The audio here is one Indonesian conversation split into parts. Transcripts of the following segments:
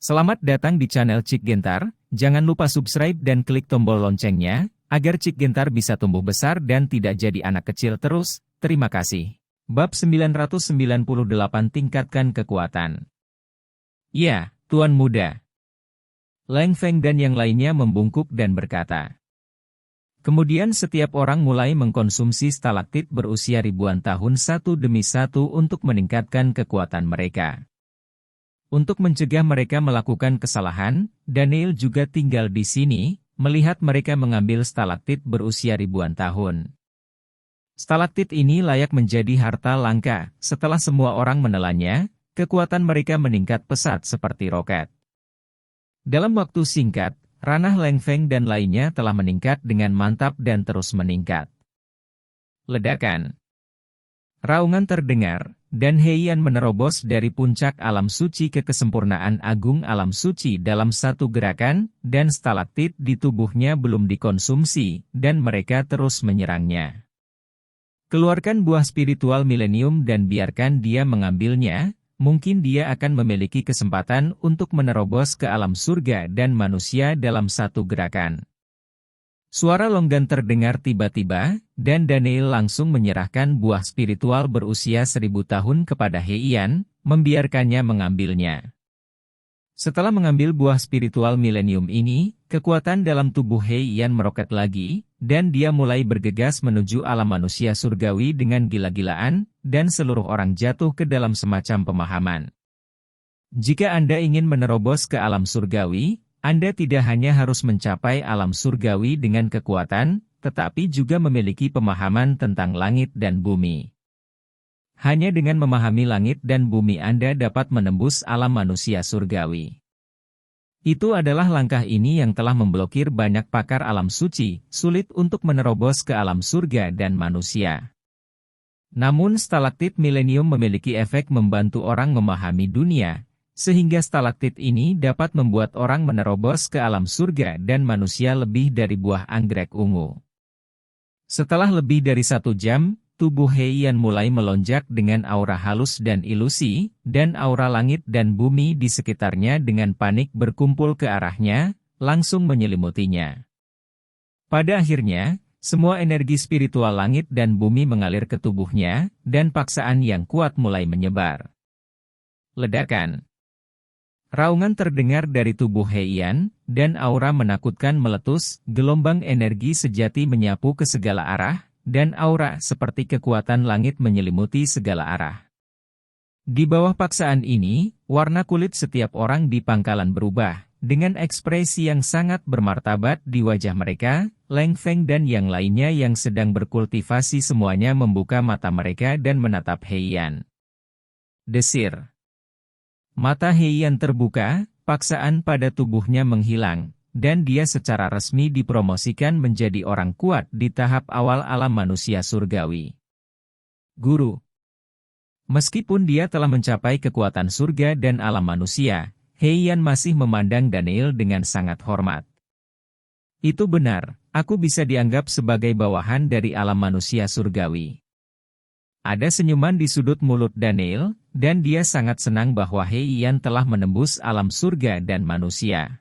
Selamat datang di channel Cik Gentar, jangan lupa subscribe dan klik tombol loncengnya, agar Cik Gentar bisa tumbuh besar dan tidak jadi anak kecil terus, terima kasih. Bab 998 Tingkatkan Kekuatan. Ya, Tuan Muda. Leng Feng dan yang lainnya membungkuk dan berkata. Kemudian setiap orang mulai mengkonsumsi stalaktit berusia ribuan tahun satu demi satu untuk meningkatkan kekuatan mereka. Untuk mencegah mereka melakukan kesalahan, Daniel juga tinggal di sini, melihat mereka mengambil stalaktit berusia ribuan tahun. Stalaktit ini layak menjadi harta langka, setelah semua orang menelannya, kekuatan mereka meningkat pesat seperti roket. Dalam waktu singkat, ranah Leng Feng dan lainnya telah meningkat dengan mantap dan terus meningkat. Ledakan. Raungan terdengar, dan Heian menerobos dari puncak alam suci ke kesempurnaan agung alam suci dalam satu gerakan, dan stalaktit di tubuhnya belum dikonsumsi, dan mereka terus menyerangnya. Keluarkan buah spiritual milenium dan biarkan dia mengambilnya, mungkin dia akan memiliki kesempatan untuk menerobos ke alam surga dan manusia dalam satu gerakan. Suara longgan terdengar tiba-tiba, dan Daniel langsung menyerahkan buah spiritual berusia 1000 tahun kepada Heian, membiarkannya mengambilnya. Setelah mengambil buah spiritual milenium ini, kekuatan dalam tubuh Heian meroket lagi, dan dia mulai bergegas menuju alam manusia surgawi dengan gila-gilaan, dan seluruh orang jatuh ke dalam semacam pemahaman. Jika Anda ingin menerobos ke alam surgawi, Anda tidak hanya harus mencapai alam surgawi dengan kekuatan, tetapi juga memiliki pemahaman tentang langit dan bumi. Hanya dengan memahami langit dan bumi Anda dapat menembus alam manusia surgawi. Itu adalah langkah ini yang telah memblokir banyak pakar alam suci, sulit untuk menerobos ke alam surga dan manusia. Namun stalaktit milenium memiliki efek membantu orang memahami dunia, sehingga stalaktit ini dapat membuat orang menerobos ke alam surga dan manusia lebih dari buah anggrek ungu. Setelah lebih dari 1 jam, tubuh Heian mulai melonjak dengan aura halus dan ilusi, dan aura langit dan bumi di sekitarnya dengan panik berkumpul ke arahnya, langsung menyelimutinya. Pada akhirnya, semua energi spiritual langit dan bumi mengalir ke tubuhnya, dan paksaan yang kuat mulai menyebar. Ledakan. Raungan terdengar dari tubuh Heian, dan aura menakutkan meletus, gelombang energi sejati menyapu ke segala arah, dan aura seperti kekuatan langit menyelimuti segala arah. Di bawah paksaan ini, warna kulit setiap orang di pangkalan berubah, dengan ekspresi yang sangat bermartabat di wajah mereka, Leng Feng dan yang lainnya yang sedang berkultivasi semuanya membuka mata mereka dan menatap Heian. Desir. Mata Heian terbuka, paksaan pada tubuhnya menghilang, dan dia secara resmi dipromosikan menjadi orang kuat di tahap awal alam manusia surgawi. Guru. Meskipun dia telah mencapai kekuatan surga dan alam manusia, Heian masih memandang Daniel dengan sangat hormat. Itu benar, aku bisa dianggap sebagai bawahan dari alam manusia surgawi. Ada senyuman di sudut mulut Daniel, dan dia sangat senang bahwa Heian telah menembus alam surga dan manusia.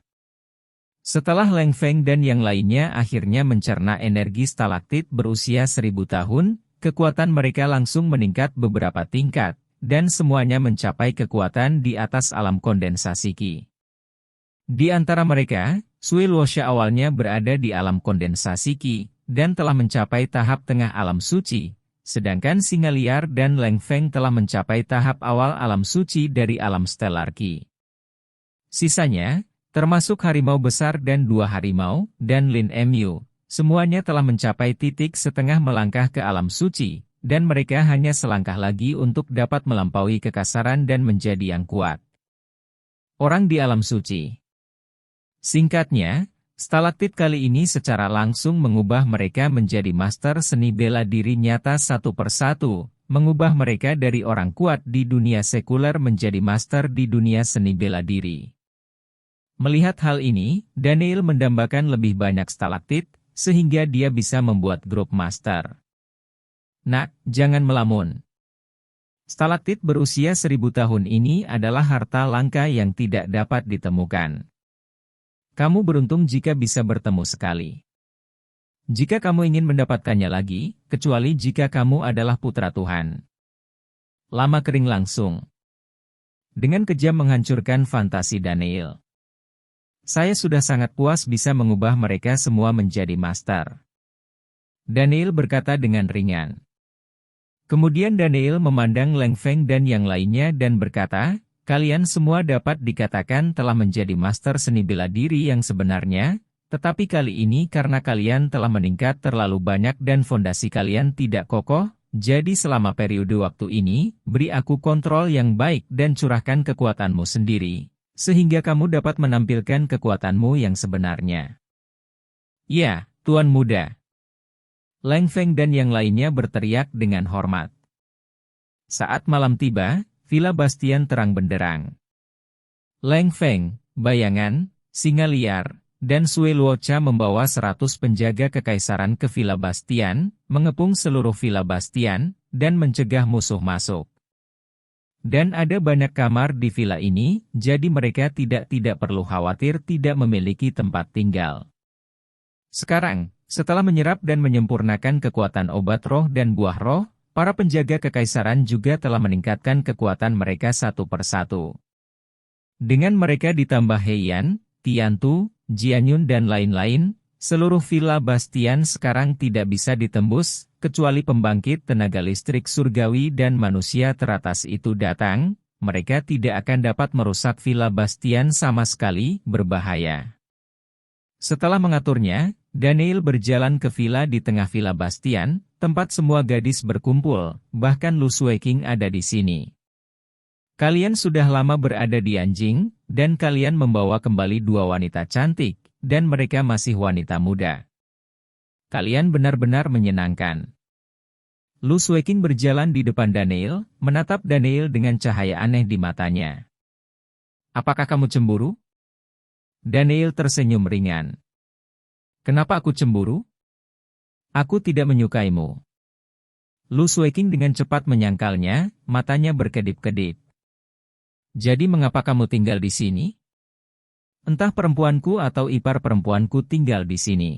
Setelah Leng Feng dan yang lainnya akhirnya mencerna energi stalaktit berusia 1000 tahun, kekuatan mereka langsung meningkat beberapa tingkat, dan semuanya mencapai kekuatan di atas alam kondensasi Qi. Di antara mereka, Sui Luoxia awalnya berada di alam kondensasi Qi, dan telah mencapai tahap tengah alam suci, sedangkan Singa Liar dan Leng Feng telah mencapai tahap awal alam suci dari alam stellar Qi. Sisanya, termasuk harimau besar dan 2 harimau, dan Lin Mu, semuanya telah mencapai titik setengah melangkah ke alam suci, dan mereka hanya selangkah lagi untuk dapat melampaui kekasaran dan menjadi yang kuat. Orang di alam suci. Singkatnya, stalaktit kali ini secara langsung mengubah mereka menjadi master seni bela diri nyata satu persatu, mengubah mereka dari orang kuat di dunia sekuler menjadi master di dunia seni bela diri. Melihat hal ini, Daniel mendambakan lebih banyak stalaktit, sehingga dia bisa membuat grup master. Nak, jangan melamun. Stalaktit berusia 1000 tahun ini adalah harta langka yang tidak dapat ditemukan. Kamu beruntung jika bisa bertemu sekali. Jika kamu ingin mendapatkannya lagi, kecuali jika kamu adalah putra Tuhan. Lama kering langsung. Dengan kejam menghancurkan fantasi Daniel. Saya sudah sangat puas bisa mengubah mereka semua menjadi master. Daniel berkata dengan ringan. Kemudian Daniel memandang Leng Feng dan yang lainnya dan berkata, kalian semua dapat dikatakan telah menjadi master seni bela diri yang sebenarnya, tetapi kali ini karena kalian telah meningkat terlalu banyak dan fondasi kalian tidak kokoh, jadi selama periode waktu ini, beri aku kontrol yang baik dan curahkan kekuatanmu sendiri, sehingga kamu dapat menampilkan kekuatanmu yang sebenarnya. Ya, Tuan Muda. Leng Feng dan yang lainnya berteriak dengan hormat. Saat malam tiba, Villa Bastian terang benderang. Leng Feng, Bayangan, Singa Liar, dan Sui Luocha membawa 100 penjaga kekaisaran ke Villa Bastian, mengepung seluruh Villa Bastian, dan mencegah musuh masuk. Dan ada banyak kamar di villa ini, jadi mereka tidak perlu khawatir tidak memiliki tempat tinggal. Sekarang, setelah menyerap dan menyempurnakan kekuatan obat roh dan buah roh, para penjaga kekaisaran juga telah meningkatkan kekuatan mereka satu persatu. Dengan mereka ditambah Heian, Tiantu, Jianyun dan lain-lain, seluruh Villa Bastian sekarang tidak bisa ditembus, kecuali pembangkit tenaga listrik surgawi dan manusia teratas itu datang, mereka tidak akan dapat merusak Villa Bastian sama sekali, berbahaya. Setelah mengaturnya, Daniel berjalan ke villa di tengah Villa Bastian, tempat semua gadis berkumpul, bahkan Lu Suiking ada di sini. Kalian sudah lama berada di Anjing, dan kalian membawa kembali 2 wanita cantik, dan mereka masih wanita muda. Kalian benar-benar menyenangkan. Lu Suiking berjalan di depan Daniel, menatap Daniel dengan cahaya aneh di matanya. Apakah kamu cemburu? Daniel tersenyum ringan. Kenapa aku cemburu? Aku tidak menyukaimu. Lu Suiking dengan cepat menyangkalnya, matanya berkedip-kedip. Jadi mengapa kamu tinggal di sini? Entah perempuanku atau ipar perempuanku tinggal di sini.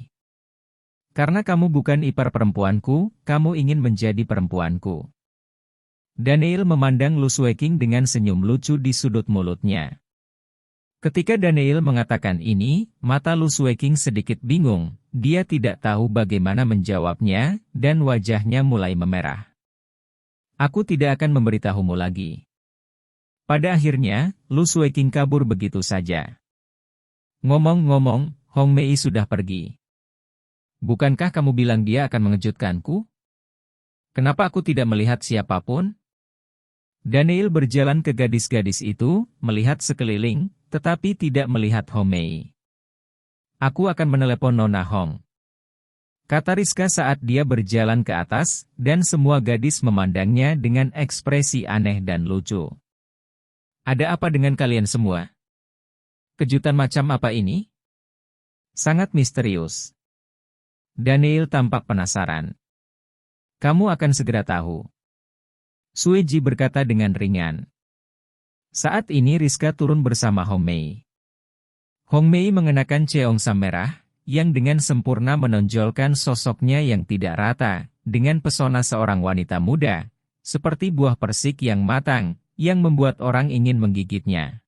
Karena kamu bukan ipar perempuanku, kamu ingin menjadi perempuanku. Daniel memandang Lu Suiking dengan senyum lucu di sudut mulutnya. Ketika Daniel mengatakan ini, mata Lu Suiking sedikit bingung, dia tidak tahu bagaimana menjawabnya, dan wajahnya mulai memerah. Aku tidak akan memberitahumu lagi. Pada akhirnya, Lu Suiking kabur begitu saja. Ngomong-ngomong, Hong Mei sudah pergi. Bukankah kamu bilang dia akan mengejutkanku? Kenapa aku tidak melihat siapapun? Daniel berjalan ke gadis-gadis itu, melihat sekeliling, tetapi tidak melihat Hong Mei. Aku akan menelepon Nona Hong. Kata Rizka saat dia berjalan ke atas, dan semua gadis memandangnya dengan ekspresi aneh dan lucu. Ada apa dengan kalian semua? Kejutan macam apa ini? Sangat misterius. Daniel tampak penasaran. Kamu akan segera tahu. Sui Ji berkata dengan ringan. Saat ini Rizka turun bersama Hong Mei. Hong Mei mengenakan cheongsam merah, yang dengan sempurna menonjolkan sosoknya yang tidak rata, dengan pesona seorang wanita muda, seperti buah persik yang matang, yang membuat orang ingin menggigitnya.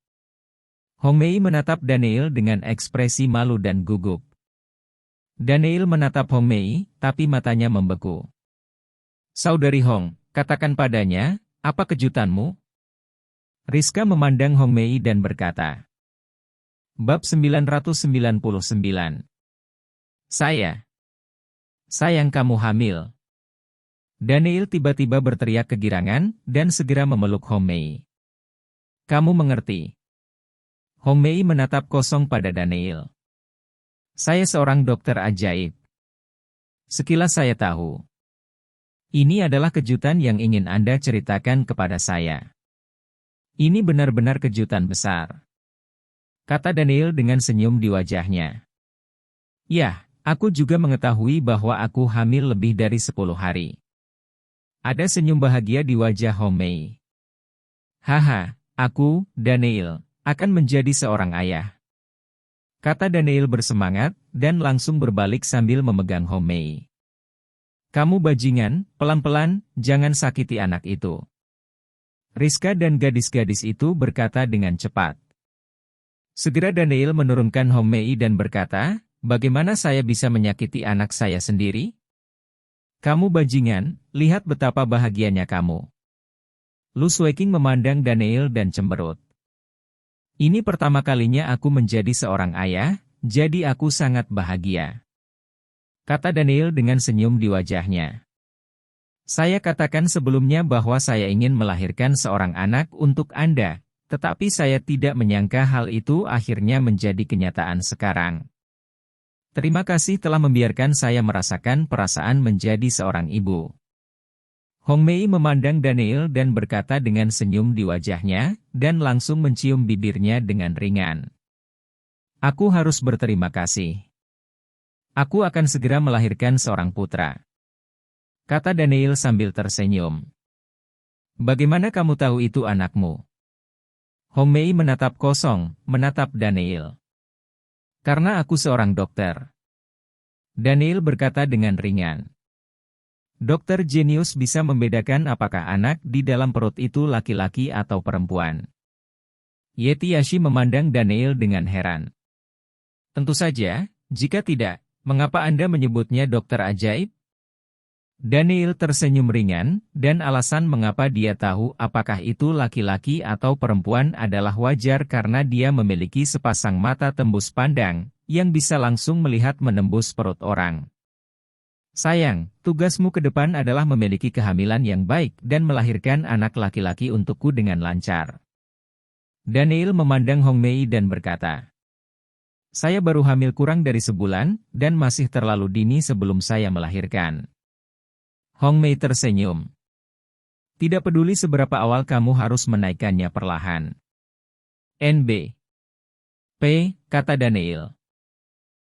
Hong Mei menatap Daniel dengan ekspresi malu dan gugup. Daniel menatap Hong Mei, tapi matanya membeku. Saudari Hong, katakan padanya, apa kejutanmu? Rizka memandang Hong Mei dan berkata. Bab 999. Sayang kamu hamil. Daniel tiba-tiba berteriak kegirangan, dan segera memeluk Hong Mei. Kamu mengerti. Hong Mei menatap kosong pada Daniel. Saya seorang dokter ajaib. Sekilas saya tahu. Ini adalah kejutan yang ingin Anda ceritakan kepada saya. Ini benar-benar kejutan besar. Kata Daniel dengan senyum di wajahnya. Ya, aku juga mengetahui bahwa aku hamil lebih dari 10 hari. Ada senyum bahagia di wajah Hong Mei. Haha, aku, Daniel, akan menjadi seorang ayah. Kata Daniel bersemangat, dan langsung berbalik sambil memegang Hong Mei. Kamu bajingan, pelan-pelan, jangan sakiti anak itu. Rizka dan gadis-gadis itu berkata dengan cepat. Segera Daniel menurunkan Hong Mei dan berkata, bagaimana saya bisa menyakiti anak saya sendiri? Kamu bajingan, lihat betapa bahagianya kamu. Lu Sueking memandang Daniel dan cemberut. Ini pertama kalinya aku menjadi seorang ayah, jadi aku sangat bahagia. Kata Daniel dengan senyum di wajahnya. Saya katakan sebelumnya bahwa saya ingin melahirkan seorang anak untuk Anda, tetapi saya tidak menyangka hal itu akhirnya menjadi kenyataan sekarang. Terima kasih telah membiarkan saya merasakan perasaan menjadi seorang ibu. Hong Mei memandang Daniel dan berkata dengan senyum di wajahnya, dan langsung mencium bibirnya dengan ringan. Aku harus berterima kasih. Aku akan segera melahirkan seorang putra. Kata Daniel sambil tersenyum. Bagaimana kamu tahu itu anakmu? Hong Mei menatap kosong, menatap Daniel. Karena aku seorang dokter. Daniel berkata dengan ringan. Dokter jenius bisa membedakan apakah anak di dalam perut itu laki-laki atau perempuan. Yeti Yashi memandang Daniel dengan heran. Tentu saja, jika tidak, mengapa Anda menyebutnya dokter ajaib? Daniel tersenyum ringan, dan alasan mengapa dia tahu apakah itu laki-laki atau perempuan adalah wajar karena dia memiliki sepasang mata tembus pandang, yang bisa langsung melihat menembus perut orang. Sayang, tugasmu ke depan adalah memiliki kehamilan yang baik dan melahirkan anak laki-laki untukku dengan lancar. Daniel memandang Hong Mei dan berkata, saya baru hamil kurang dari sebulan, dan masih terlalu dini sebelum saya melahirkan. Hong Mei tersenyum. Tidak peduli seberapa awal kamu harus menaikkannya perlahan. NB. P, kata Daniel.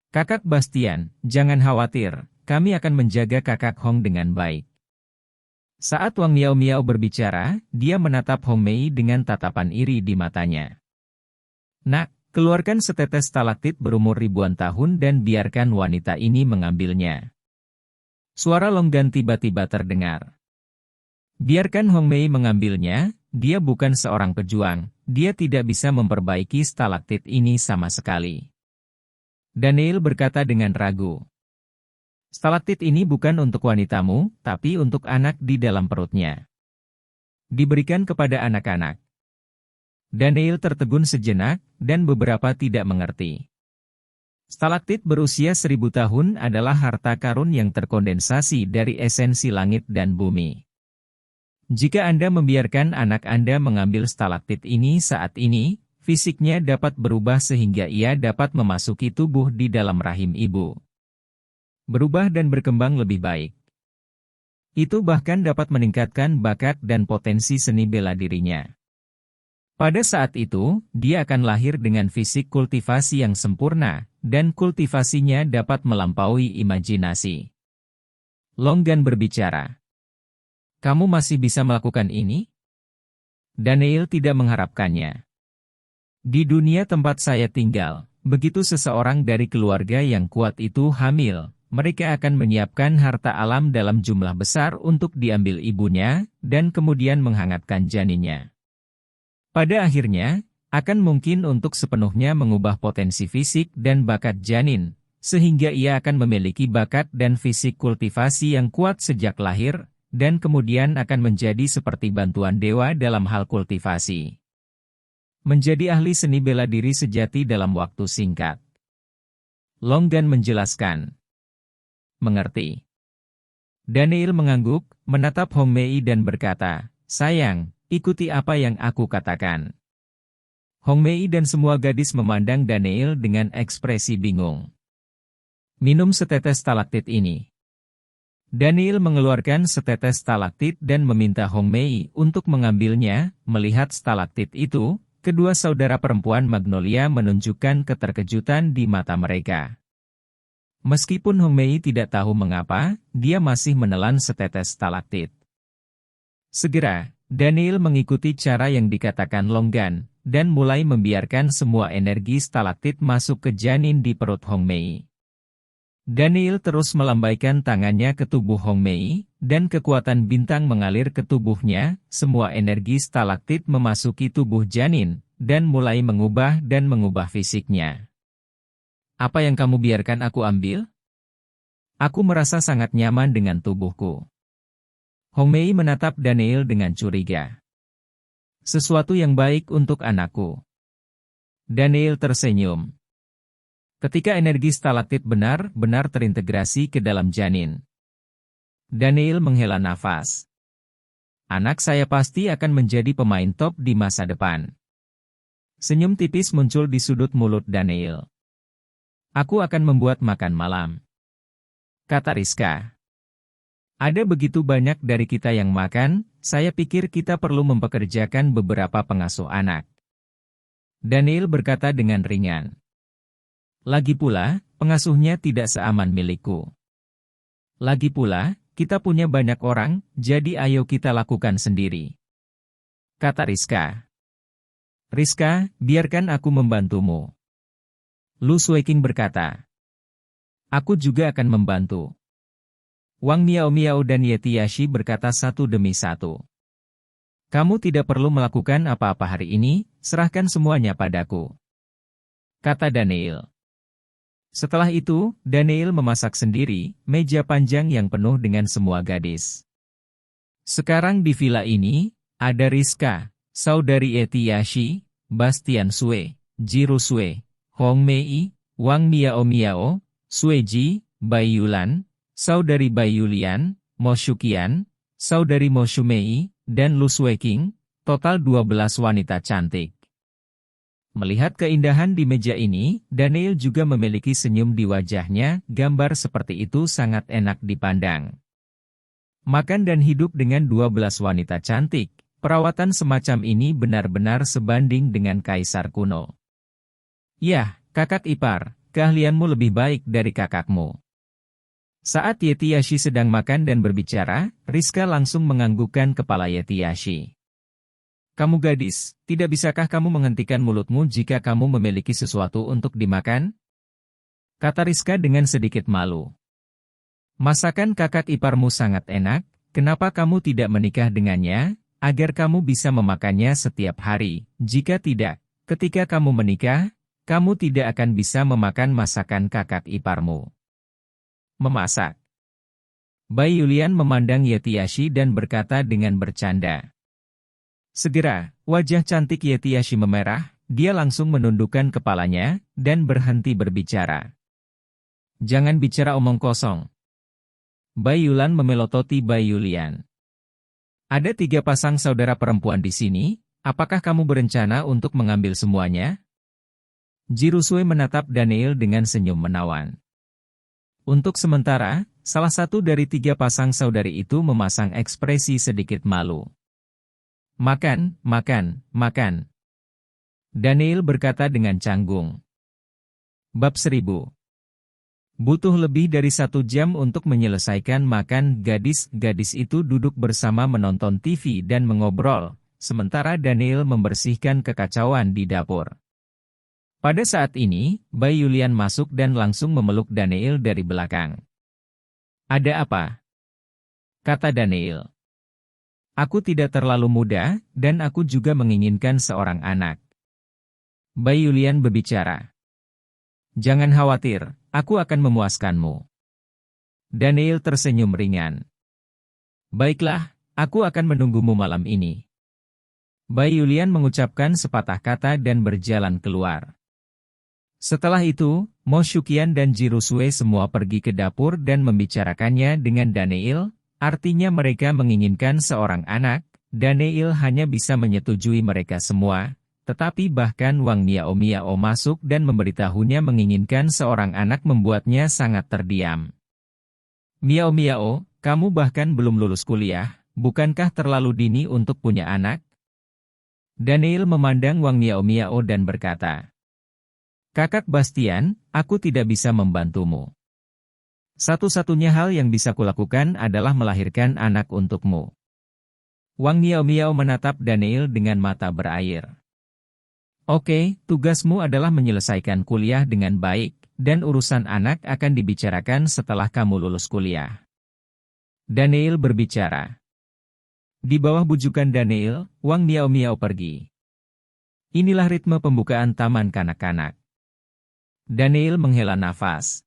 Kakak Bastian, jangan khawatir, kami akan menjaga kakak Hong dengan baik. Saat Wang Miao Miao berbicara, dia menatap Hong Mei dengan tatapan iri di matanya. Nak, keluarkan setetes stalaktit berumur ribuan tahun dan biarkan wanita ini mengambilnya. Suara longgan tiba-tiba terdengar. Biarkan Hong Mei mengambilnya, dia bukan seorang pejuang, dia tidak bisa memperbaiki stalaktit ini sama sekali. Daniel berkata dengan ragu. Stalaktit ini bukan untuk wanitamu, tapi untuk anak di dalam perutnya. Diberikan kepada anak-anak. Daniel tertegun sejenak, dan beberapa tidak mengerti. Stalaktit berusia 1000 tahun adalah harta karun yang terkondensasi dari esensi langit dan bumi. Jika Anda membiarkan anak Anda mengambil stalaktit ini saat ini, fisiknya dapat berubah sehingga ia dapat memasuki tubuh di dalam rahim ibu. Berubah dan berkembang lebih baik. Itu bahkan dapat meningkatkan bakat dan potensi seni bela dirinya. Pada saat itu, dia akan lahir dengan fisik kultivasi yang sempurna, dan kultivasinya dapat melampaui imajinasi. Longgan berbicara. Kamu masih bisa melakukan ini? Daniel tidak mengharapkannya. Di dunia tempat saya tinggal, begitu seseorang dari keluarga yang kuat itu hamil, mereka akan menyiapkan harta alam dalam jumlah besar untuk diambil ibunya, dan kemudian menghangatkan janinnya. Pada akhirnya, akan mungkin untuk sepenuhnya mengubah potensi fisik dan bakat janin, sehingga ia akan memiliki bakat dan fisik kultivasi yang kuat sejak lahir, dan kemudian akan menjadi seperti bantuan dewa dalam hal kultivasi. Menjadi ahli seni bela diri sejati dalam waktu singkat. Longgan menjelaskan. Mengerti. Daniel mengangguk, menatap Hong Mei dan berkata, sayang, ikuti apa yang aku katakan. Hong Mei dan semua gadis memandang Daniel dengan ekspresi bingung. Minum setetes stalaktit ini. Daniel mengeluarkan setetes stalaktit dan meminta Hong Mei untuk mengambilnya. Melihat stalaktit itu, kedua saudara perempuan Magnolia menunjukkan keterkejutan di mata mereka. Meskipun Hong Mei tidak tahu mengapa, dia masih menelan setetes stalaktit. Segera, Daniel mengikuti cara yang dikatakan Longgan, dan mulai membiarkan semua energi stalaktit masuk ke janin di perut Hong Mei. Daniel terus melambaikan tangannya ke tubuh Hong Mei, dan kekuatan bintang mengalir ke tubuhnya, semua energi stalaktit memasuki tubuh janin, dan mulai mengubah fisiknya. Apa yang kamu biarkan aku ambil? Aku merasa sangat nyaman dengan tubuhku. Hong Mei menatap Daniel dengan curiga. Sesuatu yang baik untuk anakku. Daniel tersenyum. Ketika energi stalaktit benar-benar terintegrasi ke dalam janin, Daniel menghela nafas. Anak saya pasti akan menjadi pemain top di masa depan. Senyum tipis muncul di sudut mulut Daniel. Aku akan membuat makan malam, kata Rizka. Ada begitu banyak dari kita yang makan, saya pikir kita perlu mempekerjakan beberapa pengasuh anak. Daniel berkata dengan ringan. Lagi pula, pengasuhnya tidak seaman milikku. Lagi pula, kita punya banyak orang, jadi ayo kita lakukan sendiri, kata Rizka. Rizka, biarkan aku membantumu. Lu Sueking berkata. Aku juga akan membantu. Wang Miao Miao dan Yeti Yashi berkata satu demi satu. Kamu tidak perlu melakukan apa-apa hari ini, serahkan semuanya padaku, kata Daniel. Setelah itu, Daniel memasak sendiri, meja panjang yang penuh dengan semua gadis. Sekarang di villa ini, ada Rizka, saudari Yeti Yashi, Bastian Sue, Jiro Sue, Hong Mei, Wang Miao Miao, Sue Ji, Bai Yulan, saudari Bai Yulian, Mo Shuqian, saudari Mo Shumei, dan Lu Sueking, total 12 wanita cantik. Melihat keindahan di meja ini, Daniel juga memiliki senyum di wajahnya, gambar seperti itu sangat enak dipandang. Makan dan hidup dengan 12 wanita cantik, perawatan semacam ini benar-benar sebanding dengan kaisar kuno. Yah, kakak ipar, keahlianmu lebih baik dari kakakmu. Saat Yeti Yashi sedang makan dan berbicara, Rizka langsung menganggukkan kepala Yeti Yashi. Kamu gadis, tidak bisakah kamu menghentikan mulutmu jika kamu memiliki sesuatu untuk dimakan? Kata Rizka dengan sedikit malu. Masakan kakak iparmu sangat enak, kenapa kamu tidak menikah dengannya, agar kamu bisa memakannya setiap hari? Jika tidak, ketika kamu menikah, kamu tidak akan bisa memakan masakan kakak iparmu. Memasak. Bai Yulian memandang Yeti Yashi dan berkata dengan bercanda. Segera, wajah cantik Yeti Yashi memerah, dia langsung menundukkan kepalanya, dan berhenti berbicara. Jangan bicara omong kosong. Bai Yulan memelototi Bai Yulian. Ada 3 pasang saudara perempuan di sini, apakah kamu berencana untuk mengambil semuanya? Jiro Sue menatap Daniel dengan senyum menawan. Untuk sementara, salah satu dari 3 pasang saudari itu memasang ekspresi sedikit malu. Makan, makan, makan. Daniel berkata dengan canggung. Bab 1000. Butuh lebih dari 1 jam untuk menyelesaikan makan. Gadis-gadis itu duduk bersama menonton TV dan mengobrol, sementara Daniel membersihkan kekacauan di dapur. Pada saat ini, Bai Yulian masuk dan langsung memeluk Daniel dari belakang. Ada apa? Kata Daniel. Aku tidak terlalu muda, dan aku juga menginginkan seorang anak. Bai Yulian berbicara. Jangan khawatir, aku akan memuaskanmu. Daniel tersenyum ringan. Baiklah, aku akan menunggumu malam ini. Bai Yulian mengucapkan sepatah kata dan berjalan keluar. Setelah itu, Mo Shuqian dan Jiro Sue semua pergi ke dapur dan membicarakannya dengan Daniel. Artinya mereka menginginkan seorang anak. Daniel hanya bisa menyetujui mereka semua, tetapi bahkan Wang Miao Miao masuk dan memberitahunya menginginkan seorang anak membuatnya sangat terdiam. Miao Miao, kamu bahkan belum lulus kuliah, bukankah terlalu dini untuk punya anak? Daniel memandang Wang Miao Miao dan berkata, Kakak Bastian, aku tidak bisa membantumu. Satu-satunya hal yang bisa kulakukan adalah melahirkan anak untukmu. Wang Miao menatap Daniel dengan mata berair. Oke, tugasmu adalah menyelesaikan kuliah dengan baik, dan urusan anak akan dibicarakan setelah kamu lulus kuliah. Daniel berbicara. Di bawah bujukan Daniel, Wang Miao pergi. Inilah ritme pembukaan taman kanak-kanak. Daniel menghela nafas.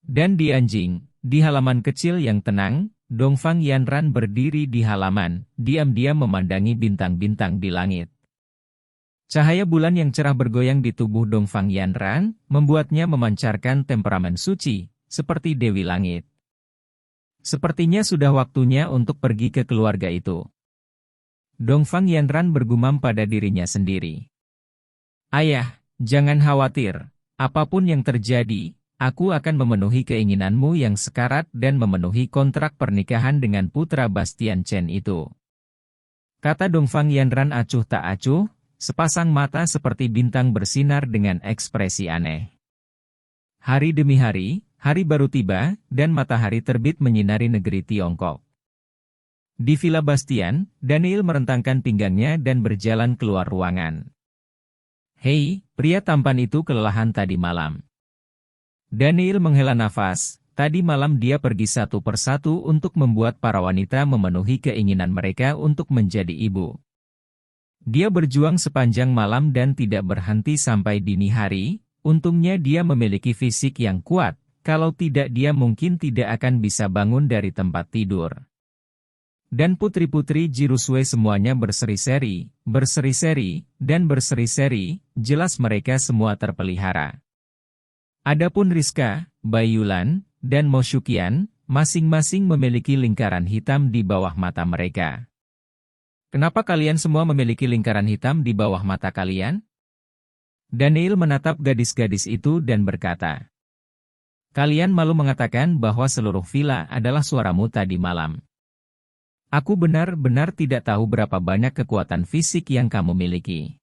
Dan di anjing, di halaman kecil yang tenang, Dongfang Yanran berdiri di halaman, diam-diam memandangi bintang-bintang di langit. Cahaya bulan yang cerah bergoyang di tubuh Dongfang Yanran, membuatnya memancarkan temperamen suci, seperti Dewi Langit. Sepertinya sudah waktunya untuk pergi ke keluarga itu. Dongfang Yanran bergumam pada dirinya sendiri. Ayah, jangan khawatir, apapun yang terjadi, aku akan memenuhi keinginanmu yang sekarat dan memenuhi kontrak pernikahan dengan putra Bastian Chen itu. Kata Dongfang Yanran acuh tak acuh, sepasang mata seperti bintang bersinar dengan ekspresi aneh. Hari demi hari baru tiba, dan matahari terbit menyinari negeri Tiongkok. Di Villa Bastian, Daniel merentangkan pinggangnya dan berjalan keluar ruangan. Hei, pria tampan itu kelelahan tadi malam. Daniel menghela nafas, tadi malam dia pergi satu persatu untuk membuat para wanita memenuhi keinginan mereka untuk menjadi ibu. Dia berjuang sepanjang malam dan tidak berhenti sampai dini hari, untungnya dia memiliki fisik yang kuat, kalau tidak dia mungkin tidak akan bisa bangun dari tempat tidur. Dan putri-putri Jirusue semuanya berseri-seri, dan berseri-seri, jelas mereka semua terpelihara. Adapun Rizka, Bayulan, dan Moshukian, masing-masing memiliki lingkaran hitam di bawah mata mereka. Kenapa kalian semua memiliki lingkaran hitam di bawah mata kalian? Daniel menatap gadis-gadis itu dan berkata, kalian malu mengatakan bahwa seluruh villa adalah suaramu tadi malam. Aku benar-benar tidak tahu berapa banyak kekuatan fisik yang kamu miliki.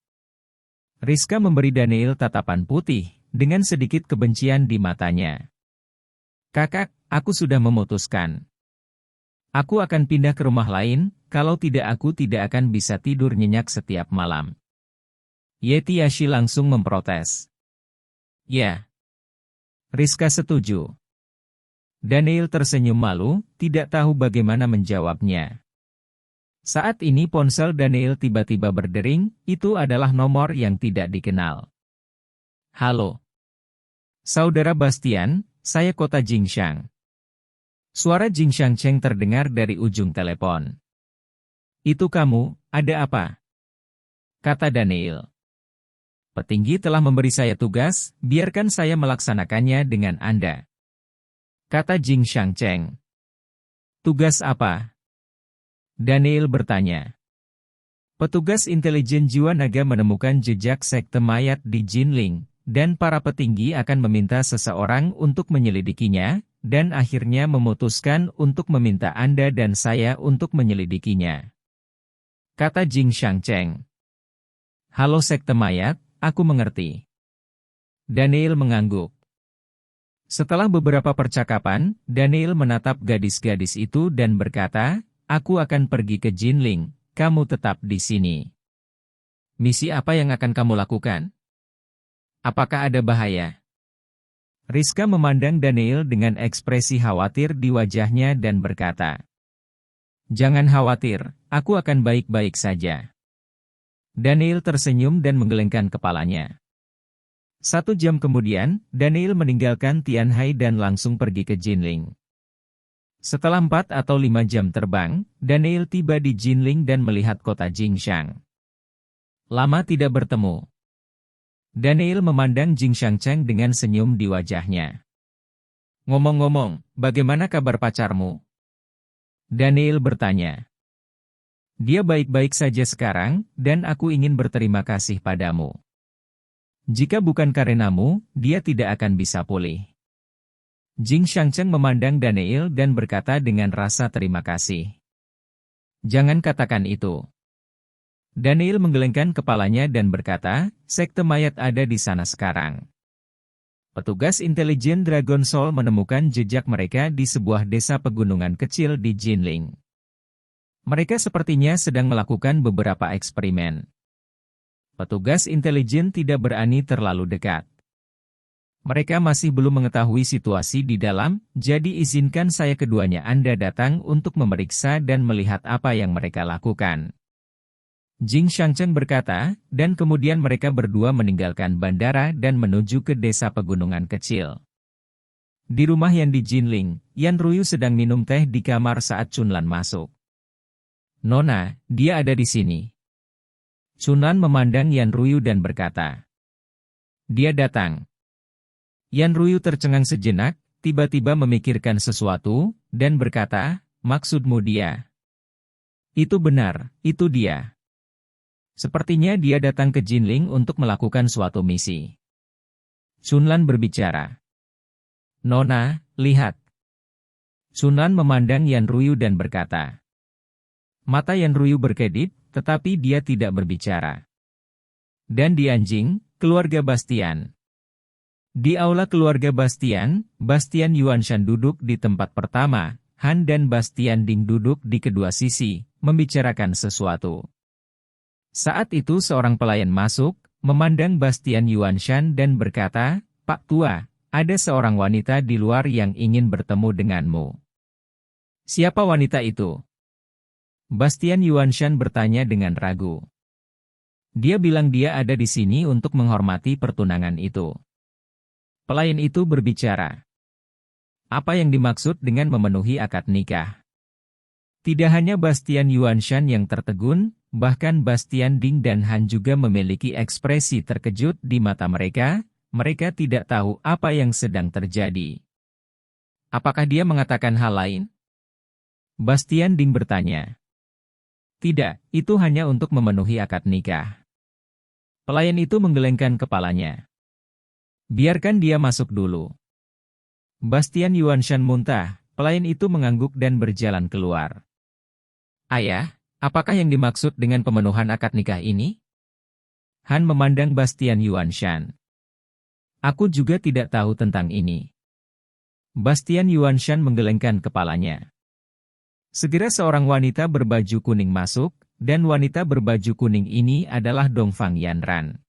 Rizka memberi Daniel tatapan putih, dengan sedikit kebencian di matanya. Kakak, aku sudah memutuskan. Aku akan pindah ke rumah lain, kalau tidak aku tidak akan bisa tidur nyenyak setiap malam. Yeti Yashi langsung memprotes. Ya. Rizka setuju. Daniel tersenyum malu, tidak tahu bagaimana menjawabnya. Saat ini ponsel Daniel tiba-tiba berdering, itu adalah nomor yang tidak dikenal. Halo. Saudara Bastian, saya kota Jingxiang. Suara Jingxiang Cheng terdengar dari ujung telepon. Itu kamu, ada apa? Kata Daniel. Petinggi telah memberi saya tugas, biarkan saya melaksanakannya dengan Anda. Kata Jingxiang Cheng. Tugas apa? Daniel bertanya. Petugas intelijen jiwa naga menemukan jejak sekte mayat di Jinling, dan para petinggi akan meminta seseorang untuk menyelidikinya, dan akhirnya memutuskan untuk meminta Anda dan saya untuk menyelidikinya. Kata Jingxiang Cheng. Halo sekte mayat, aku mengerti. Daniel mengangguk. Setelah beberapa percakapan, Daniel menatap gadis-gadis itu dan berkata, aku akan pergi ke Jinling, kamu tetap di sini. Misi apa yang akan kamu lakukan? Apakah ada bahaya? Rizka memandang Daniel dengan ekspresi khawatir di wajahnya dan berkata, jangan khawatir, aku akan baik-baik saja. Daniel tersenyum dan menggelengkan kepalanya. 1 jam kemudian, Daniel meninggalkan Tianhai dan langsung pergi ke Jinling. Setelah 4 atau 5 jam terbang, Daniel tiba di Jinling dan melihat kota Jingxiang. Lama tidak bertemu. Daniel memandang Jingxiang Cheng dengan senyum di wajahnya. Ngomong-ngomong, bagaimana kabar pacarmu? Daniel bertanya. Dia baik-baik saja sekarang, dan aku ingin berterima kasih padamu. Jika bukan karenamu, dia tidak akan bisa pulih. Jingxiang Cheng memandang Daniel dan berkata dengan rasa terima kasih. Jangan katakan itu. Daniel menggelengkan kepalanya dan berkata, sekte mayat ada di sana sekarang. Petugas intelijen Dragon Soul menemukan jejak mereka di sebuah desa pegunungan kecil di Jinling. Mereka sepertinya sedang melakukan beberapa eksperimen. Petugas intelijen tidak berani terlalu dekat. Mereka masih belum mengetahui situasi di dalam, jadi izinkan saya keduanya Anda datang untuk memeriksa dan melihat apa yang mereka lakukan. Jing Shangcheng berkata, dan kemudian mereka berdua meninggalkan bandara dan menuju ke desa pegunungan kecil. Di rumah Yan di Jinling, Yan Ruyu sedang minum teh di kamar saat Chunlan masuk. Nona, dia ada di sini. Chunlan memandang Yan Ruyu dan berkata, dia datang. Yan Ruyu tercengang sejenak, tiba-tiba memikirkan sesuatu, dan berkata, maksudmu dia? Itu benar, itu dia. Sepertinya dia datang ke Jinling untuk melakukan suatu misi. Chunlan berbicara. Nona, lihat. Chunlan memandang Yan Ruyu dan berkata. Mata Yan Ruyu berkedip, tetapi dia tidak berbicara. Dan di anjing, keluarga Bastian. Di aula keluarga Bastian, Bastian Yuanshan duduk di tempat pertama, Han dan Bastian Ding duduk di kedua sisi, membicarakan sesuatu. Saat itu seorang pelayan masuk, memandang Bastian Yuanshan dan berkata, Pak Tua, ada seorang wanita di luar yang ingin bertemu denganmu. Siapa wanita itu? Bastian Yuanshan bertanya dengan ragu. Dia bilang dia ada di sini untuk menghormati pertunangan itu. Pelayan itu berbicara. Apa yang dimaksud dengan memenuhi akad nikah? Tidak hanya Bastian Yuanshan yang tertegun, bahkan Bastian Ding dan Han juga memiliki ekspresi terkejut di mata mereka tidak tahu apa yang sedang terjadi. Apakah dia mengatakan hal lain? Bastian Ding bertanya. Tidak, itu hanya untuk memenuhi akad nikah. Pelayan itu menggelengkan kepalanya. Biarkan dia masuk dulu. Bastian Yuanshan muntah, pelayan itu mengangguk dan berjalan keluar. Ayah, apakah yang dimaksud dengan pemenuhan akad nikah ini? Han memandang Bastian Yuanshan. Aku juga tidak tahu tentang ini. Bastian Yuanshan menggelengkan kepalanya. Segera seorang wanita berbaju kuning masuk, dan wanita berbaju kuning ini adalah Dongfang Yanran.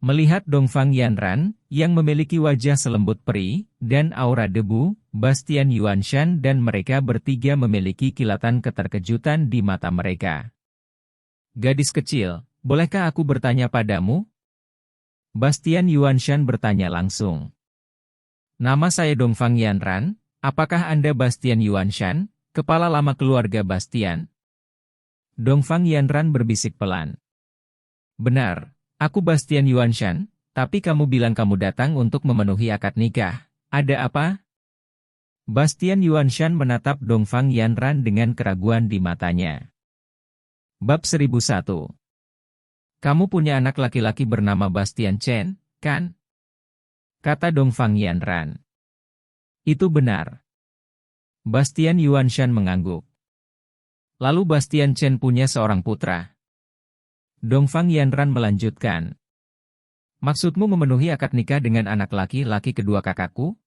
Melihat Dongfang Yanran, yang memiliki wajah selembut peri, dan aura debu, Bastian Yuanshan dan mereka bertiga memiliki kilatan keterkejutan di mata mereka. Gadis kecil, bolehkah aku bertanya padamu? Bastian Yuanshan bertanya langsung. Nama saya Dongfang Yanran, apakah Anda Bastian Yuanshan, kepala lama keluarga Bastian? Dongfang Yanran berbisik pelan. Benar, aku Bastian Yuanshan, tapi kamu bilang kamu datang untuk memenuhi akad nikah. Ada apa? Bastian Yuanshan menatap Dongfang Yanran dengan keraguan di matanya. Bab 1001. Kamu punya anak laki-laki bernama Bastian Chen, kan? Kata Dongfang Yanran. Itu benar. Bastian Yuanshan mengangguk. Lalu Bastian Chen punya seorang putra. Dongfang Yanran melanjutkan. Maksudmu memenuhi akad nikah dengan anak laki-laki kedua kakakku?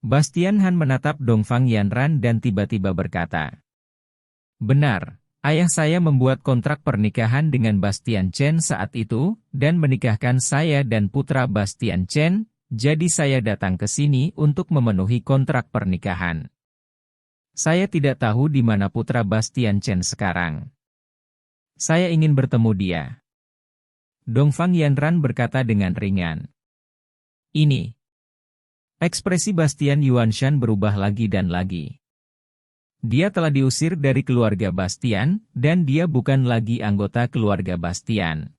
Bastian Han menatap Dongfang Yanran dan tiba-tiba berkata. Benar, ayah saya membuat kontrak pernikahan dengan Bastian Chen saat itu, dan menikahkan saya dan putra Bastian Chen, jadi saya datang ke sini untuk memenuhi kontrak pernikahan. Saya tidak tahu di mana putra Bastian Chen sekarang. Saya ingin bertemu dia. Dongfang Yanran berkata dengan ringan. Ini. Ekspresi Bastian Yuanshan berubah lagi dan lagi. Dia telah diusir dari keluarga Bastian, dan dia bukan lagi anggota keluarga Bastian.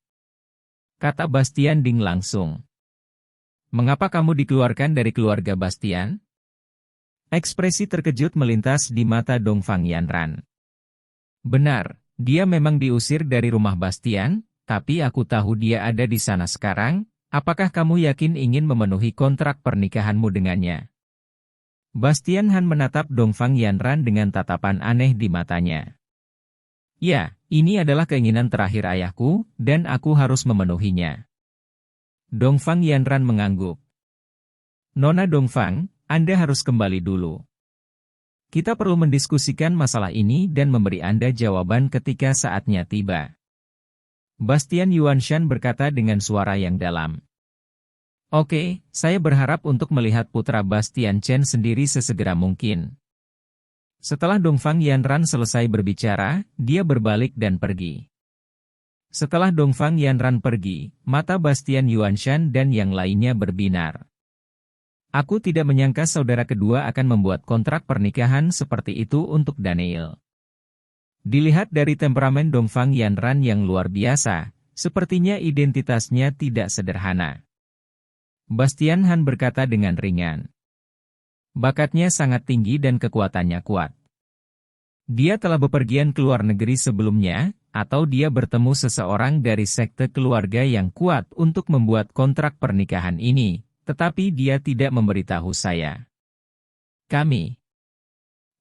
Kata Bastian Ding langsung. Mengapa kamu dikeluarkan dari keluarga Bastian? Ekspresi terkejut melintas di mata Dongfang Yanran. Benar, dia memang diusir dari rumah Bastian, tapi aku tahu dia ada di sana sekarang. Apakah kamu yakin ingin memenuhi kontrak pernikahanmu dengannya? Bastian Han menatap Dongfang Yanran dengan tatapan aneh di matanya. Ya, ini adalah keinginan terakhir ayahku, dan aku harus memenuhinya. Dongfang Yanran mengangguk. Nona Dongfang, Anda harus kembali dulu. Kita perlu mendiskusikan masalah ini dan memberi Anda jawaban ketika saatnya tiba. Bastian Yuanshan berkata dengan suara yang dalam. Oke, saya berharap untuk melihat putra Bastian Chen sendiri sesegera mungkin. Setelah Dongfang Yanran selesai berbicara, dia berbalik dan pergi. Setelah Dongfang Yanran pergi, mata Bastian Yuanshan dan yang lainnya berbinar. Aku tidak menyangka saudara kedua akan membuat kontrak pernikahan seperti itu untuk Daniel. Dilihat dari temperamen Dongfang Yanran yang luar biasa, sepertinya identitasnya tidak sederhana. Bastian Han berkata dengan ringan. Bakatnya sangat tinggi dan kekuatannya kuat. Dia telah bepergian ke luar negeri sebelumnya, atau dia bertemu seseorang dari sekte keluarga yang kuat untuk membuat kontrak pernikahan ini. Tetapi dia tidak memberitahu saya. Kami.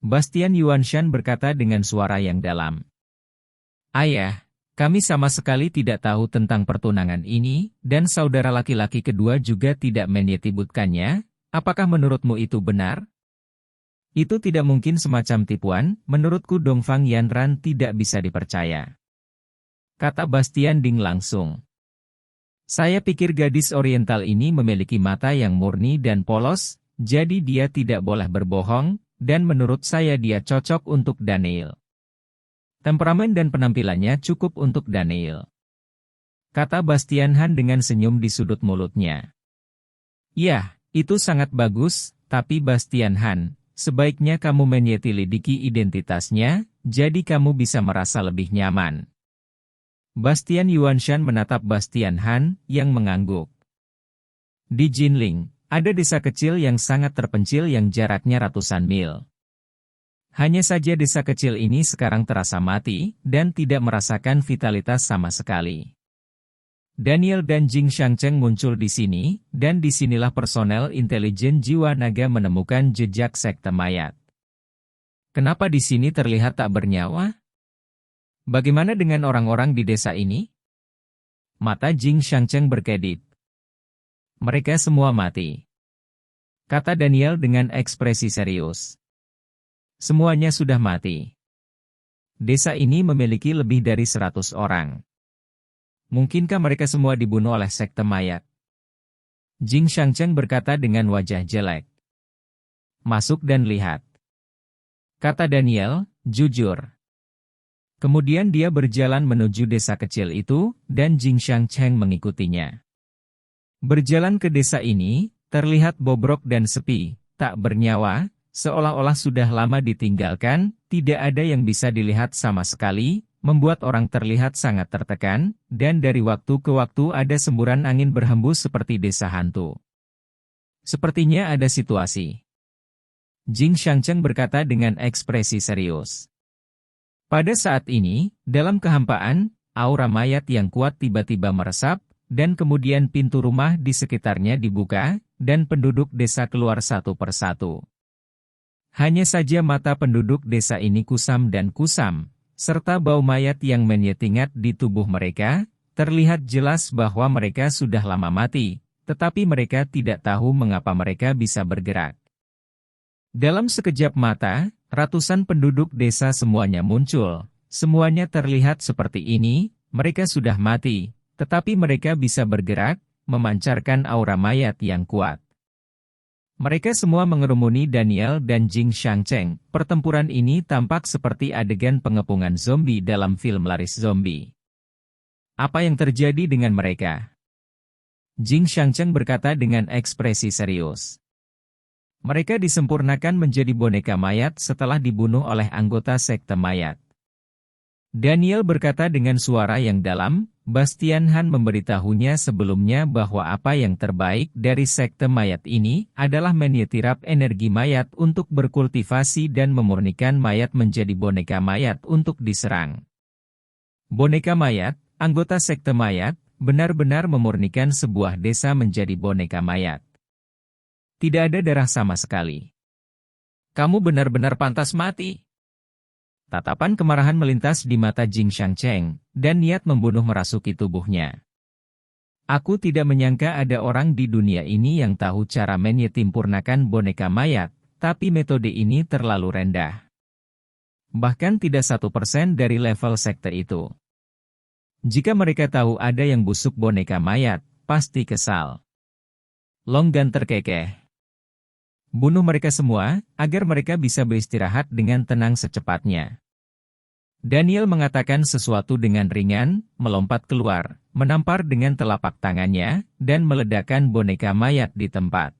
Bastian Yuanshan berkata dengan suara yang dalam. Ayah, kami sama sekali tidak tahu tentang pertunangan ini, dan saudara laki-laki kedua juga tidak menyebutkannya. Apakah menurutmu itu benar? Itu tidak mungkin semacam tipuan, menurutku Dongfang Yanran tidak bisa dipercaya. Kata Bastian Ding langsung. Saya pikir gadis oriental ini memiliki mata yang murni dan polos, jadi dia tidak boleh berbohong, dan menurut saya dia cocok untuk Daniel. Temperamen dan penampilannya cukup untuk Daniel. Kata Bastian Han dengan senyum di sudut mulutnya. Ya, itu sangat bagus, tapi Bastian Han, sebaiknya kamu menyelidiki identitasnya, jadi kamu bisa merasa lebih nyaman. Bastian Yuanshan menatap Bastian Han, yang mengangguk. Di Jinling, ada desa kecil yang sangat terpencil yang jaraknya ratusan mil. Hanya saja desa kecil ini sekarang terasa mati, dan tidak merasakan vitalitas sama sekali. Daniel dan Jing Shangcheng muncul di sini, dan disinilah personel intelijen jiwa naga menemukan jejak sekte mayat. Kenapa di sini terlihat tak bernyawa? Bagaimana dengan orang-orang di desa ini? Mata Jing Shangcheng berkedip. Mereka semua mati. Kata Daniel dengan ekspresi serius. Semuanya sudah mati. Desa ini memiliki lebih dari 100 orang. Mungkinkah mereka semua dibunuh oleh sekte mayat? Jing Shangcheng berkata dengan wajah jelek. Masuk dan lihat. Kata Daniel, jujur. Kemudian dia berjalan menuju desa kecil itu, dan Jing Shangcheng mengikutinya. Berjalan ke desa ini, terlihat bobrok dan sepi, tak bernyawa, seolah-olah sudah lama ditinggalkan, tidak ada yang bisa dilihat sama sekali, membuat orang terlihat sangat tertekan, dan dari waktu ke waktu ada semburan angin berhembus seperti desa hantu. Sepertinya ada situasi. Jing Shangcheng berkata dengan ekspresi serius. Pada saat ini, dalam kehampaan, aura mayat yang kuat tiba-tiba meresap, dan kemudian pintu rumah di sekitarnya dibuka, dan penduduk desa keluar satu persatu. Hanya saja mata penduduk desa ini kusam dan kusam, serta bau mayat yang menyengat di tubuh mereka, terlihat jelas bahwa mereka sudah lama mati, tetapi mereka tidak tahu mengapa mereka bisa bergerak. Dalam sekejap mata, ratusan penduduk desa semuanya muncul, semuanya terlihat seperti ini, mereka sudah mati, tetapi mereka bisa bergerak, memancarkan aura mayat yang kuat. Mereka semua mengerumuni Daniel dan Jing Shangcheng. Pertempuran ini tampak seperti adegan pengepungan zombie dalam film laris zombie. Apa yang terjadi dengan mereka? Jing Shangcheng berkata dengan ekspresi serius. Mereka disempurnakan menjadi boneka mayat setelah dibunuh oleh anggota sekte mayat. Daniel berkata dengan suara yang dalam, Bastian Han memberitahunya sebelumnya bahwa apa yang terbaik dari sekte mayat ini adalah menyetirap energi mayat untuk berkultivasi dan memurnikan mayat menjadi boneka mayat untuk diserang. Boneka mayat, anggota sekte mayat, benar-benar memurnikan sebuah desa menjadi boneka mayat. Tidak ada darah sama sekali. Kamu benar-benar pantas mati. Tatapan kemarahan melintas di mata Jing Shangcheng, dan niat membunuh merasuki tubuhnya. Aku tidak menyangka ada orang di dunia ini yang tahu cara menyetimpurnakan boneka mayat, tapi metode ini terlalu rendah. Bahkan tidak 1% dari level sekte itu. Jika mereka tahu ada yang busuk boneka mayat, pasti kesal. Longgan terkekeh. Bunuh mereka semua, agar mereka bisa beristirahat dengan tenang secepatnya. Daniel mengatakan sesuatu dengan ringan, melompat keluar, menampar dengan telapak tangannya, dan meledakkan boneka mayat di tempat.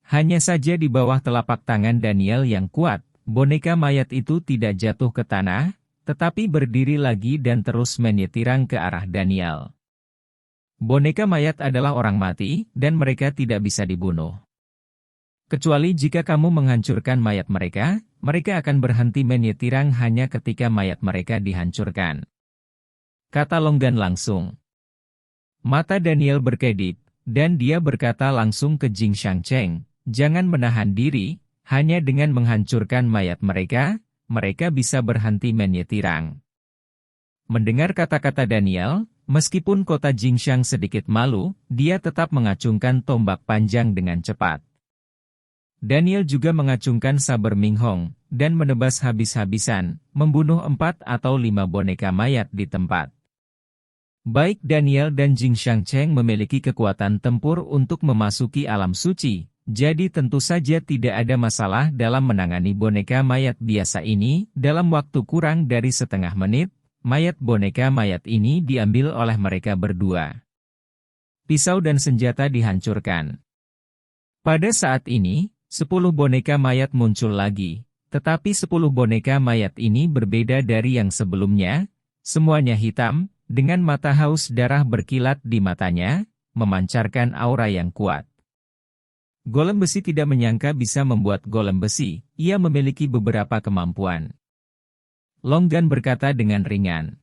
Hanya saja di bawah telapak tangan Daniel yang kuat, boneka mayat itu tidak jatuh ke tanah, tetapi berdiri lagi dan terus menyetirang ke arah Daniel. Boneka mayat adalah orang mati, dan mereka tidak bisa dibunuh. Kecuali jika kamu menghancurkan mayat mereka, mereka akan berhenti menyetirang hanya ketika mayat mereka dihancurkan. Kata Longgan langsung. Mata Daniel berkedip, dan dia berkata langsung ke Jing Shangcheng, jangan menahan diri, hanya dengan menghancurkan mayat mereka, mereka bisa berhenti menyetirang. Mendengar kata-kata Daniel, meskipun kota Jingshang sedikit malu, dia tetap mengacungkan tombak panjang dengan cepat. Daniel juga mengacungkan saber Minghong, dan menebas habis-habisan, membunuh 4 atau 5 boneka mayat di tempat. Baik Daniel dan Jing Shangcheng memiliki kekuatan tempur untuk memasuki alam suci, jadi tentu saja tidak ada masalah dalam menangani boneka mayat biasa ini. Dalam waktu kurang dari setengah menit, mayat boneka mayat ini diambil oleh mereka berdua. Pisau dan senjata dihancurkan. Pada saat ini, 10 boneka mayat muncul lagi, tetapi 10 boneka mayat ini berbeda dari yang sebelumnya, semuanya hitam, dengan mata haus darah berkilat di matanya, memancarkan aura yang kuat. Golem besi tidak menyangka bisa membuat golem besi, ia memiliki beberapa kemampuan. Longgan berkata dengan ringan.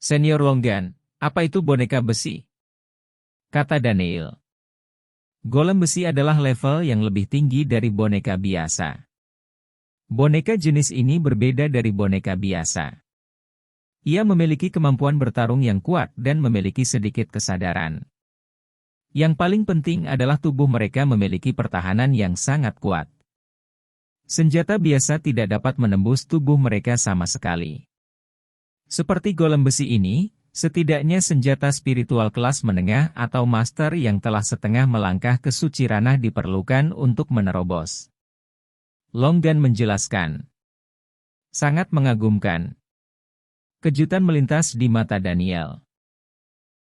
Senior Longgan, apa itu boneka besi? Kata Daniel. Golem besi adalah level yang lebih tinggi dari boneka biasa. Boneka jenis ini berbeda dari boneka biasa. Ia memiliki kemampuan bertarung yang kuat dan memiliki sedikit kesadaran. Yang paling penting adalah tubuh mereka memiliki pertahanan yang sangat kuat. Senjata biasa tidak dapat menembus tubuh mereka sama sekali. Seperti golem besi ini, setidaknya senjata spiritual kelas menengah atau master yang telah setengah melangkah ke suci ranah diperlukan untuk menerobos. Longgan menjelaskan. Sangat mengagumkan. Kejutan melintas di mata Daniel.